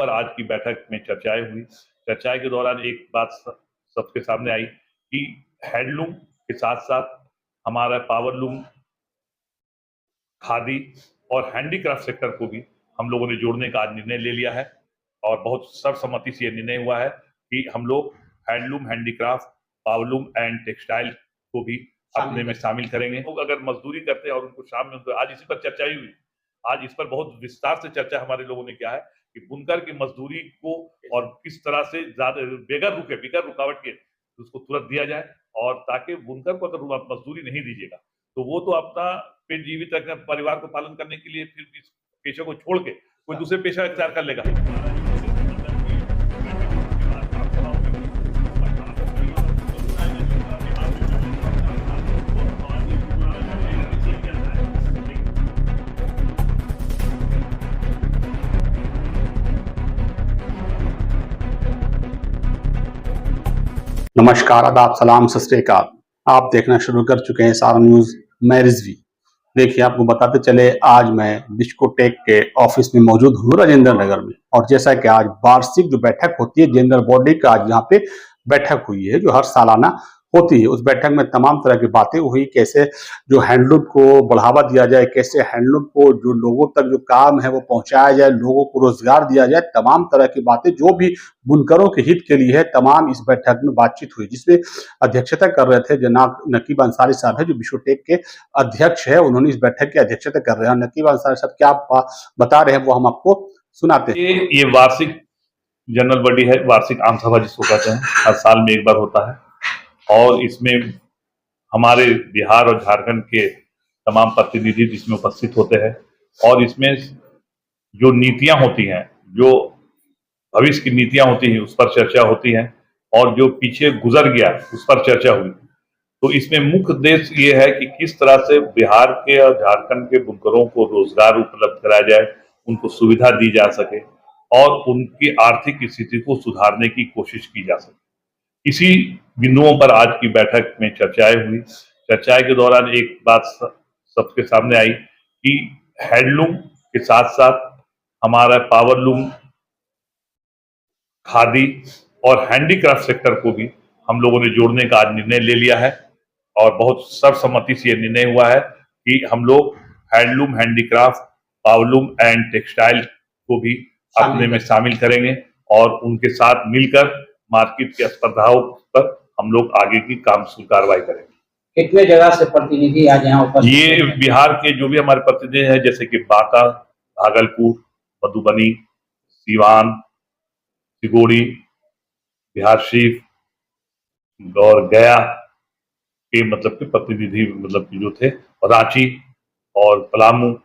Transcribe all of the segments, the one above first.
पर आज की बैठक में चर्चाएं हुई। चर्चाएं के दौरान एक बात सबके सामने आई कि हैंडलूम के साथ साथ हमारा पावरलूम, खादी और हैंडीक्राफ्ट सेक्टर को भी हम लोगों ने जोड़ने का आज निर्णय ले लिया है और बहुत सर्वसम्मति से यह निर्णय हुआ है कि हम लोग handloom, handicraft, powerloom and textile को भी अपने में शामिल करेंगे। लोग अगर मजदूरी करते हैं और उनको शाम में आज इसी पर चर्चा ही हुई। आज इस पर बहुत विस्तार से चर्चा हमारे लोगों ने किया है कि बुनकर की मजदूरी को और किस तरह से ज्यादा बगैर रुकावट के उसको तुरंत दिया जाए, और ताकि बुनकर को अगर मजदूरी नहीं दीजिएगा तो वो तो अपना पेट जीवित रखने, परिवार को पालन करने के लिए फिर इस पेशे को छोड़ के कोई दूसरे पेशा इख्तियार कर लेगा। नमस्कार, आदाब, सलाम, सत श्री अकाल। आप देखना शुरू कर चुके हैं सारा न्यूज। मैं रिजवी। देखिए, आपको बताते चले, आज मैं डिस्कोटेक के ऑफिस में मौजूद हूँ राजेंद्र नगर में, और जैसा कि आज वार्षिक जो बैठक होती है जनरल बॉडी का, आज यहाँ पे बैठक हुई है जो हर सालाना होती है। उस बैठक में तमाम तरह की बातें हुई, कैसे जो हैंडलूम को बढ़ावा दिया जाए, कैसे हैंडलूम को जो लोगों तक जो काम है वो पहुंचाया जाए, लोगों को रोजगार दिया जाए, तमाम तरह की बातें जो भी बुनकरों के हित के लिए है, तमाम इस बैठक में बातचीत हुई, जिसमें अध्यक्षता कर रहे थे जनाब नकीब अंसारी साहब है, जो विश्वटेक के अध्यक्ष है। उन्होंने इस बैठक की अध्यक्षता कर रहे हैं। नकीब अंसारी साहब क्या बता रहे हैं वो हम आपको सुनाते हैं। ये वार्षिक जनरल बॉडी है, वार्षिक आम सभा जिसको कहते हैं, हर साल में एक बार होता है और इसमें हमारे बिहार और झारखंड के तमाम प्रतिनिधि इसमें उपस्थित होते हैं और इसमें जो नीतियां होती हैं, जो भविष्य की नीतियां होती हैं, उस पर चर्चा होती है और जो पीछे गुजर गया उस पर चर्चा हुई। तो इसमें मुख्य उद्देश्य ये है कि किस तरह से बिहार के और झारखंड के बुनकरों को रोजगार उपलब्ध कराया जाए, उनको सुविधा दी जा सके और उनकी आर्थिक स्थिति को सुधारने की कोशिश की जा सके। इसी बिंदुओं पर आज की बैठक में चर्चाएं हुई। चर्चाएं के दौरान एक बात सबके सामने आई कि हैंडलूम के साथ साथ हमारा पावरलूम, खादी और हैंडीक्राफ्ट सेक्टर को भी हम लोगों ने जोड़ने का आज निर्णय ले लिया है और बहुत सर्वसम्मति से यह निर्णय हुआ है कि हम लोग handloom, handicraft, powerloom and textile को भी अपने में शामिल करेंगे और उनके साथ मिलकर मार्केट की स्पर्धाओं पर हम लोग आगे की कामशूल कार्रवाई करेंगे। कितने जगह से प्रतिनिधि आज यहाँ उपस्थित? ये बिहार के जो भी हमारे प्रतिनिधि हैं, जैसे कि बांका, भागलपुर, मधुबनी, सीवान, सिगोड़ी, बिहार शरीफ और गया के मतलब के प्रतिनिधि जो थे, रांची और पलामू,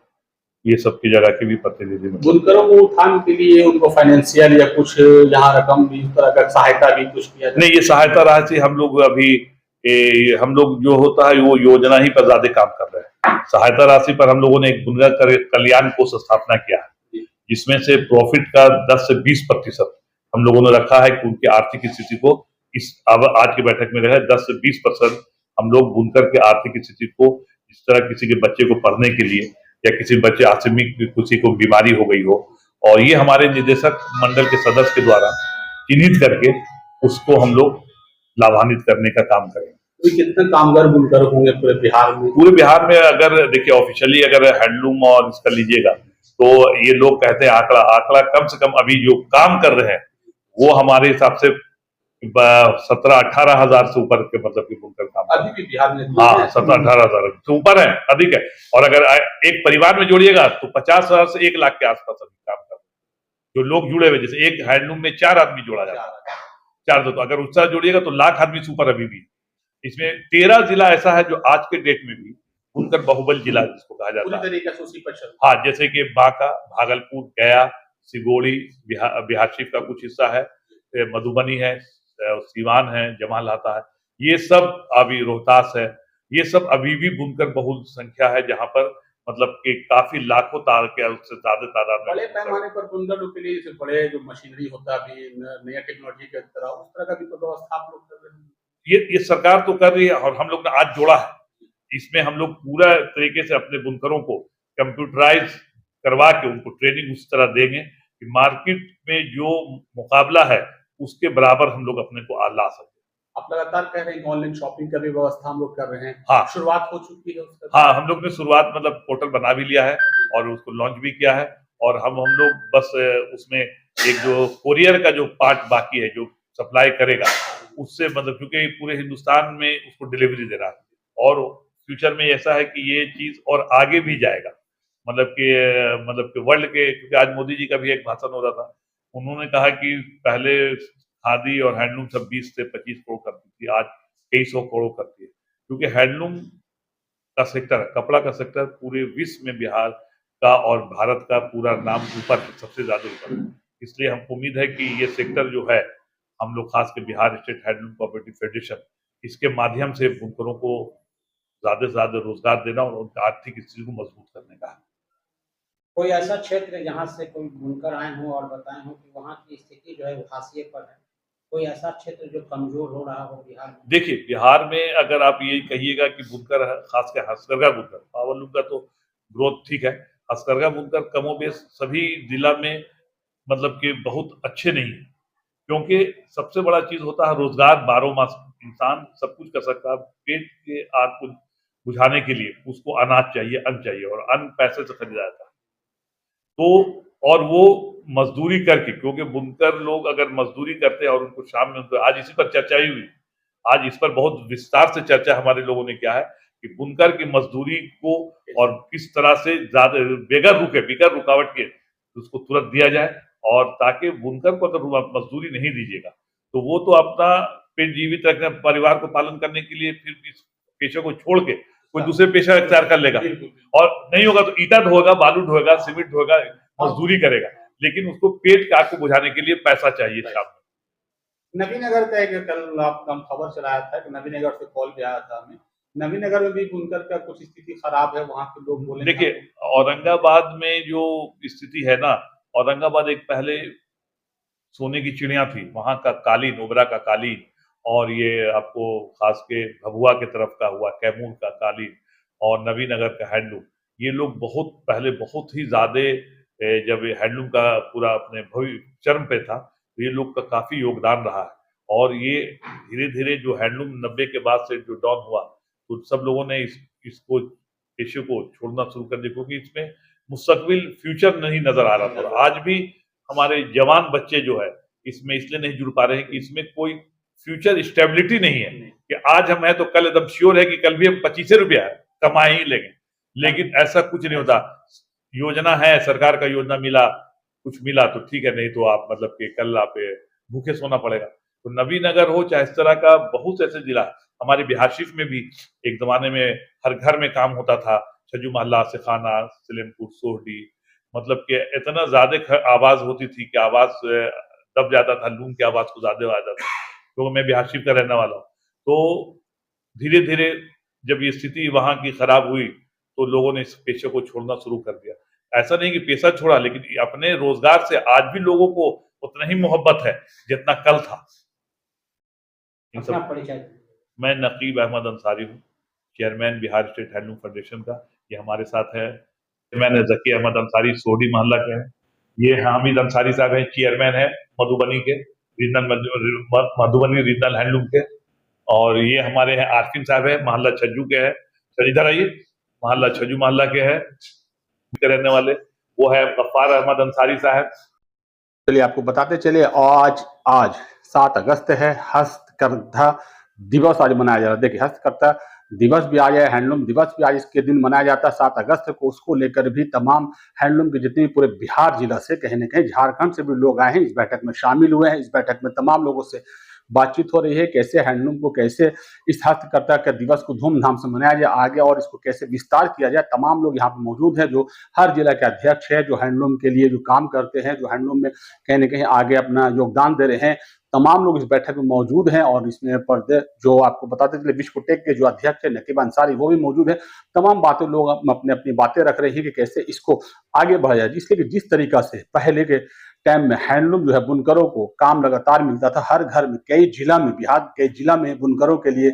ये सब की जगह के भी प्रतिनिधि। बुनकरों को उत्थान के लिए उनको फाइनेंशियल या कुछ यहाँ रकम भी, इस तरह का सहायता भी कुछ किया जाए? नहीं, ये सहायता राशि हम लोग अभी हम लोग जो होता है वो योजना ही पर ज्यादा काम कर रहे हैं। सहायता राशि पर हम लोगों ने एक बुनकर कल्याण कोष स्थापना किया है, जिसमें से प्रॉफिट का 10 से 20% हम लोगों ने रखा है कि उनकी आर्थिक स्थिति को आज की बैठक में रहे 10 से 20% हम लोग बुनकर के आर्थिक स्थिति को, इस तरह किसी के बच्चे को पढ़ने के लिए या किसी बच्चे आकस्मिक किसी को बीमारी हो गई हो, और ये हमारे निदेशक मंडल के सदस्य के द्वारा चिन्हित करके उसको हम लोग लाभान्वित करने का काम करेंगे। तो कितने कामगार बुनकर होंगे पूरे बिहार में? पूरे बिहार में अगर देखिए ऑफिशियली अगर हैंडलूम और इसका लीजिएगा तो ये लोग कहते हैं आंकड़ा कम से कम अभी जो काम कर रहे हैं वो हमारे हिसाब से 17-18 हजार से ऊपर के मतलब के बुनकर काम अभी भी बिहार में। हाँ, 17-18 हजार से ऊपर है, अधिक है। और अगर एक परिवार में जोड़िएगा तो 50 हजार से 1 लाख के आसपास अभी काम कर जो लोग जुड़े हुए। जैसे एक हैंडलूम में 4 आदमी जोड़ा जाता है, 4 तो अगर उसका जोड़िएगा तो लाख आदमी से ऊपर अभी भी। इसमें 13 जिला ऐसा है जो आज के डेट में भी बुनकर बाहुबल जिला जिसको कहा जाता है। हाँ, जैसे कि बांका, भागलपुर, गया, सिगोड़ी, बिहार शरीफ का कुछ हिस्सा है, मधुबनी है, सीवान है, जमाल आता है, ये सब अभी रोहतास है, ये सब अभी भी बुनकर बहुल संख्या है, जहाँ पर मतलब कि काफी लाखों तार के उससे ज्यादा तादाद में बड़े पैमाने पर बुनकरों के लिए बड़े जो मशीनरी होता है अभी नया टेक्नोलॉजी के तरह, उस तरह का भी तो व्यवस्था आप लोग कर रहे हैं? ये सरकार तो कर रही है और हम लोग ने आज जोड़ा है। इसमें हम लोग पूरा तरीके से अपने बुनकरों को कंप्यूटराइज करवा के उनको ट्रेनिंग उस तरह देंगे कि मार्केट में जो मुकाबला है उसके बराबर हम लोग अपने को ला सकते हैं। आप लगातार कह रहे हैं कि ऑनलाइन शॉपिंग का भी व्यवस्था हम लोग कर रहे हैं। हाँ, शुरुआत हो चुकी है उसका? हाँ, हम लोग ने शुरुआत मतलब पोर्टल बना भी लिया है और उसको लॉन्च भी किया है और हम लोग बस उसमें एक जो कोरियर का जो पार्ट बाकी है जो सप्लाई करेगा उससे मतलब क्योंकि पूरे हिंदुस्तान में उसको डिलीवरी दे रहा है और फ्यूचर में ऐसा है कि ये चीज और आगे भी जाएगा मतलब कि वर्ल्ड के क्योंकि आज मोदी जी का भी एक भाषण हो रहा था उन्होंने कहा कि पहले खादी और हैंडलूम सब 20 से 25 करोड़ करती थी आज कई सौ करोड़ करती है क्योंकि हैंडलूम का सेक्टर कपड़ा का सेक्टर पूरे विश्व में बिहार का और भारत का पूरा नाम ऊपर सबसे ज्यादा ऊपर है इसलिए हमको उम्मीद है कि ये सेक्टर जो है हम लोग खास कर Bihar state handloom cooperative federation इसके माध्यम से बुनकरों को ज्यादा से ज्यादा रोजगार देना और उनकी आर्थिक स्थिति को मजबूत करने का है। कोई ऐसा क्षेत्र है जहाँ से कोई बुनकर आए हों और बताए हों कि वहाँ की स्थिति जो है वो हाशिए पर है, कोई ऐसा क्षेत्र जो कमजोर हो रहा हो बिहार में? देखिए बिहार में अगर आप ये कहिएगा कि बुनकर खासकर हस्तकरघा बुनकर पावरलूम का तो ग्रोथ ठीक है हस्तकरघा बुनकर कमोबेश सभी जिला में मतलब कि बहुत अच्छे नहीं है क्योंकि सबसे बड़ा चीज होता है रोजगार 12 मास इंसान सब कुछ कर सकता है पेट के आग को बुझाने के लिए उसको अनाज चाहिए अन्न चाहिए और अन्न पैसे से खरीदा जाता है तो और वो मजदूरी करके क्योंकि बुनकर लोग अगर मजदूरी करते हैं और उनको शाम में उनको आज इसी पर चर्चा ही हुई आज इस पर बहुत विस्तार से चर्चा हमारे लोगों ने किया है कि बुनकर की मजदूरी को और किस तरह से ज्यादा बगैर रुकावट के उसको तुरंत दिया जाए और ताकि बुनकर को अगर मजदूरी नहीं दीजिएगा तो वो तो अपना पेट जीवित रखने परिवार को पालन करने के लिए फिर इस पेशे को छोड़ के कोई दूसरे पेशा अख्तियार कर लेगा और नहीं होगा तो ईटा ढोएगा बालू ढोएगा सीमेंट ढोएगा मजदूरी करेगा लेकिन उसको पेट की आग को बुझाने के लिए पैसा चाहिए शाम में। नवीनगर का एक कल आपका खबर चलाया था कि नवीनगर से कॉल भी आया था हमें। नवीनगर में भी बुनकर का कुछ स्थिति खराब है वहाँ के लोग बोले। देखिए औरंगाबाद में जो स्थिति है ना औरंगाबाद एक पहले सोने की चिड़िया थी वहां का कालीन ओबरा का कालीन और ये आपको खास के भभुआ के तरफ का हुआ कैमूर का कालीन और नवीनगर का हैंडलूम ये लोग बहुत पहले बहुत ही ज्यादा जब हैंडलूम का पूरा अपने भव्य चरम पे था तो ये लोग का काफी योगदान रहा है और ये धीरे धीरे जो हैंडलूम 90 के बाद से जो डाउन हुआ तो सब लोगों ने इसको पेशे को छोड़ना शुरू कर दिया क्योंकि इसमें मुस्तकबिल फ्यूचर नहीं नजर आ रहा था और आज भी हमारे जवान बच्चे जो है इसमें इसलिए नहीं जुड़ पा रहे हैं कि इसमें कोई फ्यूचर स्टेबिलिटी नहीं है कि आज हम है तो कल एकदम श्योर है कि कल भी हम 25 रुपया कमा ही लेंगे लेकिन ऐसा कुछ नहीं होता योजना है सरकार का योजना मिला कुछ मिला तो ठीक है नहीं तो आप मतलब कि कल आप भूखे सोना पड़ेगा तो नवीनगर हो चाहे इस तरह का बहुत ऐसे जिला हमारे बिहार शरीफ में भी एक जमाने में हर घर में काम होता था छज्जू मोहल्ला सिखाना सलेमपुर सोहडी मतलब कि इतना ज्यादा आवाज होती थी कि आवाज दब जाता था लूम की आवाज को ज्यादा आ जाता तो मैं बिहार शरीफ का रहने वाला हूँ तो धीरे धीरे जब ये स्थिति वहां की खराब हुई तो लोगों ने इस पेशे को छोड़ना शुरू कर दिया ऐसा नहीं कि पेशा छोड़ा लेकिन अपने रोजगार से आज भी लोगों को उतना ही मोहब्बत है जितना कल था। अपना परिचय। मैं नकीब अहमद अंसारी हूँ chairman Bihar state handloom federation का ये हमारे साथ है चेयरमैन जकी अहमद अंसारी सोडी मोहल्ला के हैं ये हामिद अंसारी साहब हैं चेयरमैन है मधुबनी के मधुबनी रीजनल हैंडलूम के और ये हमारे हैं आरफिन साहब है मोहल्ला छज्जू के है सर इधर आइए मोहल्ला छज्जू मोहल्ला के है रहने वाले वो है गफ्फार अहमद अंसारी साहब। चलिए आपको बताते चले आज 7 अगस्त है हस्तकरघा दिवस आज मनाया जा रहा है। देखिए हस्तकरघा दिवस भी आज है हैंडलूम दिवस भी आज इसके दिन मनाया जाता है 7 अगस्त को उसको लेकर भी तमाम हैंडलूम के जितने पूरे बिहार जिला से कहीं न कहीं झारखंड से भी लोग आए हैं इस बैठक में शामिल हुए हैं। इस बैठक में तमाम लोगों से बातचीत हो रही है कैसे हैंडलूम को कैसे इस हस्तकरघा के दिवस को धूमधाम से मनाया जाए आगे और इसको कैसे विस्तार किया जाए। तमाम लोग यहाँ पर मौजूद हैं जो हर जिला के अध्यक्ष है जो हैंडलूम के लिए जो काम करते हैं जो हैंडलूम में कहीं न कहीं आगे अपना योगदान दे रहे हैं तमाम लोग इस बैठक में मौजूद हैं और इसमें पर्दे जो आपको बताते चले विश्वकोटेक के जो अध्यक्ष है नकीब अंसारी वो भी मौजूद है। तमाम बातें लोग अपनी अपनी बातें रख रहे हैं कि कैसे इसको आगे बढ़ाया जाए जिसके जिस तरीका से पहले के टाइम में हैंडलूम जो है बुनकरों को काम लगातार मिलता था। हर घर में कई जिला में, बिहार के जिला में बुनकरों के लिए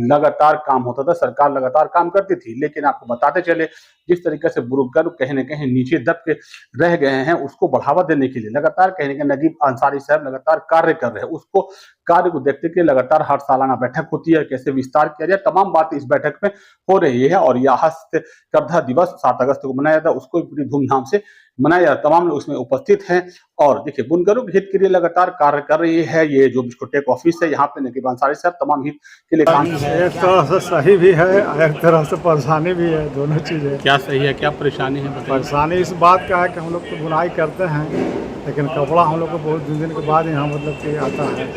लगातार काम होता था, सरकार लगातार काम करती थी। लेकिन आपको बताते चले जिस तरीके से बुनकर कहीं न कहीं नीचे दब के रह गए हैं, उसको बढ़ावा देने के लिए लगातार कहीं न कहीं नजीब अंसारी साहब लगातार कार्य कर रहे हैं। उसको कार्य को देखते हुए लगातार हर सालाना बैठक होती है, कैसे विस्तार किया जाए, तमाम बातें इस बैठक में हो रही है। और यह हस्तकरघा दिवस 7 अगस्त को मनाया जाता है, उसको पूरी धूमधाम से मनाया जाता है। तमाम लोग उसमें उपस्थित हैं और देखिए बुनकरों के हित के लिए लगातार कार्य कर रही है। ये जो बिस्कोटेक ऑफिस है, यहाँ पे नकीब अंसारी साहब तमाम हित के लिए काम कर रहे हैं। एक तरह से सही भी है, एक तरह से परेशानी भी है, दोनों चीज़ें। क्या सही है, क्या परेशानी है बताइए। परेशानी इस बात का है कि हम लोग तो बुनाई करते हैं, लेकिन कपड़ा हम लोग को बहुत दिन के बाद यहाँ मतलब कि आता है,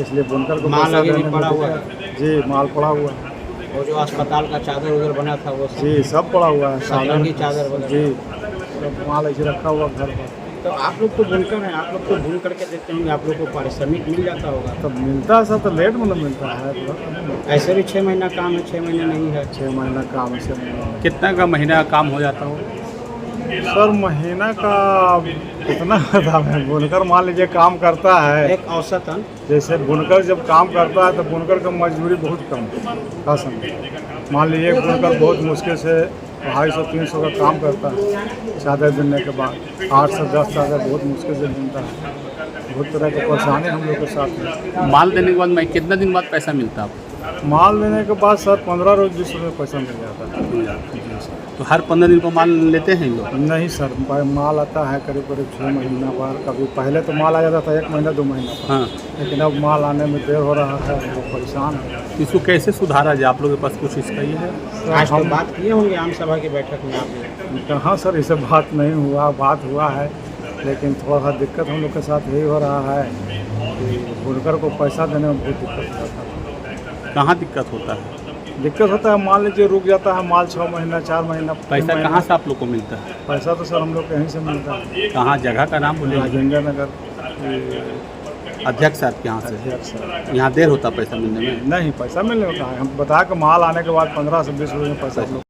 इसलिए बुनकर को माल पैसा लगे भी देने में पड़ा हुआ दिक्कत। जी, माल पड़ा हुआ है। और जो अस्पताल का चादर उधर बना था वो सब जी, सब पड़ा हुआ है। सालन की चादर वगैरह। जी, सब माल ऐसे रखा हुआ घर पर। तो आप लोग तो बुनकर हैं, आप लोग तो बुन करके देते होंगे, आप लोग को पारिश्रमिक मिल जाता होगा। तब मिलता है सब, तो लेट में मिलता है। ऐसे भी 6 महीना काम है, 6 महीने नहीं है। 6 महीना काम ऐसे नहीं। कितना का महीना का काम हो जाता हो? सर महीना का कितना था, बुनकर मान लीजिए काम करता है, एक औसतन जैसे बुनकर जब काम करता है तो बुनकर का मजदूरी बहुत कम का समय। मान लीजिए बुनकर बहुत मुश्किल से 250-300 का काम करता है चादर बुनने के बाद, 8 से 10 चादर बहुत मुश्किल से बुनता है। बहुत तरह की परेशानी हम लोग के साथ है। माल देने के बाद मैं कितना दिन बाद पैसा मिलता है? माल देने के बाद सर 15 रोज 20 रोज में पैसा मिल जाता है। तो हर 15 दिन को माल लेते हैं लोग? नहीं सर, माल आता है करीब करीब 6 महीना पर। कभी पहले तो माल आ जाता था 1 महीना 2 महीना पर। हाँ, लेकिन अब माल आने में देर हो रहा है, हम लोग परेशान है। इसको कैसे सुधारा जाए? आप लोगों के पास कुछ इसका ये है? आज तो बात किए होंगे आम सभा की बैठक में आप लोग। कहाँ सर, इसे बात नहीं हुआ, बात हुआ है लेकिन थोड़ा सा दिक्कत हम लोग के साथ यही हो रहा है कि बुनकर को पैसा देने में बहुत दिक्कत होता है। कहाँ दिक्कत होता है? दिक्कत होता है, मान लीजिए रुक जाता है माल 6 महीना 4 महीना। पैसा कहाँ से आप लोग को मिलता है? पैसा तो सर हम लोग कहीं से मिलता है। कहाँ, जगह का नाम बोले? राजेंद्र नगर अध्यक्ष साहब के यहाँ से? अध्यक्ष। यहाँ देर होता पैसा मिलने में? नहीं, पैसा मिलने में कहाँ है, हम बता के माल आने के बाद 15 से 20 रोज में पैसा हम लोग